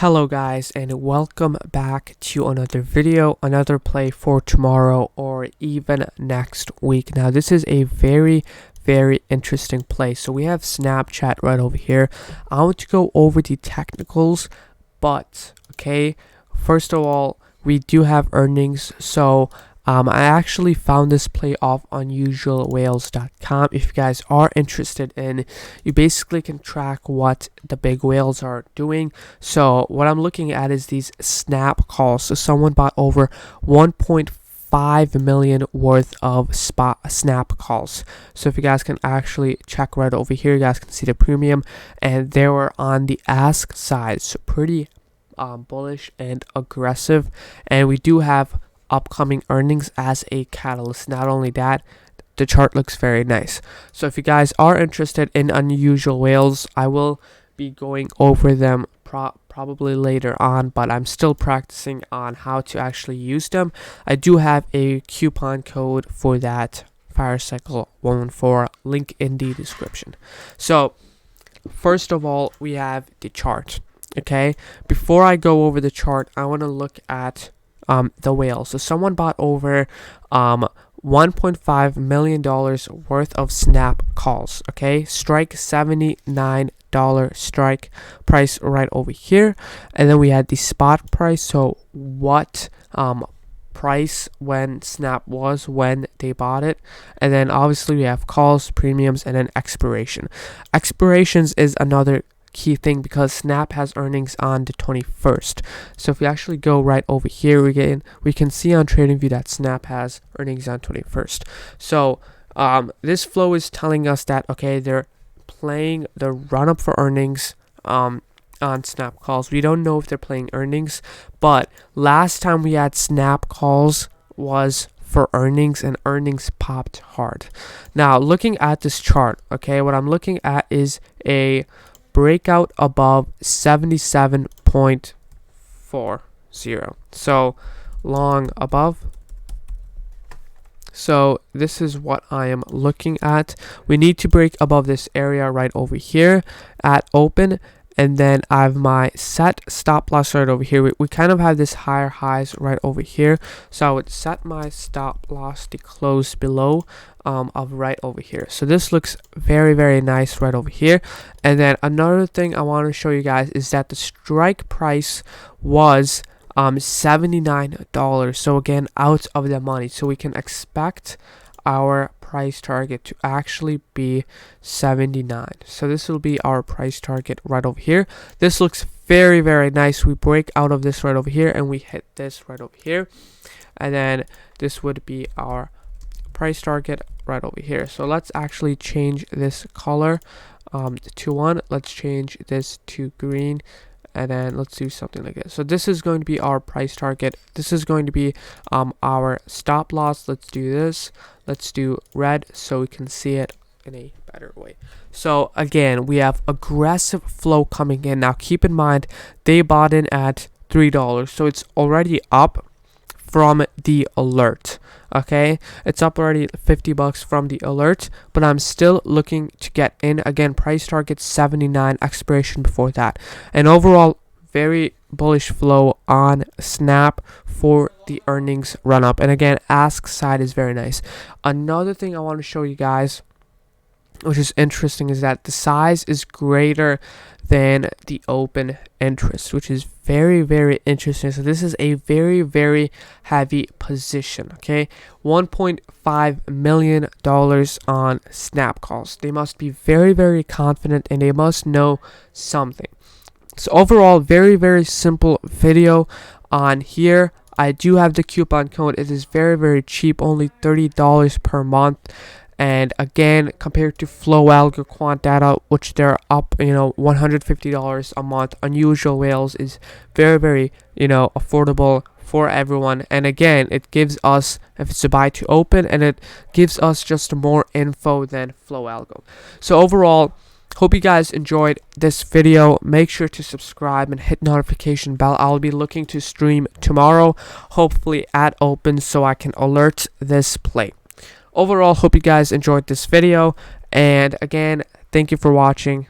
Hello guys, and welcome back to another video, another play for tomorrow or even next week. Now this is a very interesting play. So we have Snapchat right over here. I want to go over the technicals, but okay, first of all, we do have earnings. So I actually found this play off unusualwhales.com. If you guys are interested in, you basically can track what the big whales are doing. So what I'm looking at is these snap calls. So someone bought over 1.5 million worth of snap calls. So if you guys can actually check right over here, you guys can see the premium, and they were on the ask side, so pretty bullish and aggressive. And we do have upcoming earnings as a catalyst. Not only that, the chart looks very nice. So if you guys are interested in unusual whales, I will be going over them probably later on, but I'm still practicing on how to actually use them. I do have a coupon code for that, FireCycle114, link in the description. So first of all, we have the chart. Okay, before I go over the chart, I want to look at the whale. So someone bought over $1.5 million worth of snap calls. Okay, strike $79 strike price right over here, and then we had the spot price. So what price when snap was when they bought it, and then obviously we have calls, premiums, and then expiration. Expirations is another key thing because snap has earnings on the 21st. So if we actually go right over here, we can see on TradingView that snap has earnings on 21st. So this flow is telling us that okay, they're playing the run up for earnings on snap calls. We don't know if they're playing earnings, but last time we had snap calls was for earnings, and earnings popped hard. Now looking at this chart, okay, what I'm looking at is a breakout above 77.40. So long above. So this is what I am looking at. We need to break above this area right over here at open, and then I have my set stop loss right over here. We kind of have this higher highs right over here, so I would set my stop loss to close below of right over here. So this looks very nice right over here. And then another thing I want to show you guys is that the strike price was $79. So again, out of the money. So we can expect our price target to actually be 79. So this will be our price target right over here. This looks very nice. We break out of this right over here and we hit this right over here, and then this would be our price target right over here. So let's actually change this color to 1. Let's change this to green, and then let's do something like this. So this is going to be our price target. This is going to be our stop loss. Let's do this. Let's do red so we can see it in a better way. So again, we have aggressive flow coming in. Now keep in mind, they bought in at $3, so it's already up from the alert. Okay, it's up already $50 from the alert, but I'm still looking to get in. Again, price target 79, expiration before that, and overall very bullish flow on snap for the earnings run up. And again, ask side is very nice. Another thing I want to show you guys, which is interesting, is that the size is greater than the open interest, which is very interesting. So this is a very heavy position. Okay, $1.5 million on snap calls. They must be very confident, and they must know something. So overall, very simple video on here. I do have the coupon code. It is very cheap, only $30 per month. And again, compared to Flow Algo, Quant Data, which they're up, $150 a month, Unusual Whales is very affordable for everyone. And again, it gives us, if it's a buy to open, and it gives us just more info than Flow Algo. So overall, hope you guys enjoyed this video. Make sure to subscribe and hit notification bell. I'll be looking to stream tomorrow, hopefully at open, so I can alert this play. Overall, hope you guys enjoyed this video, and again, thank you for watching.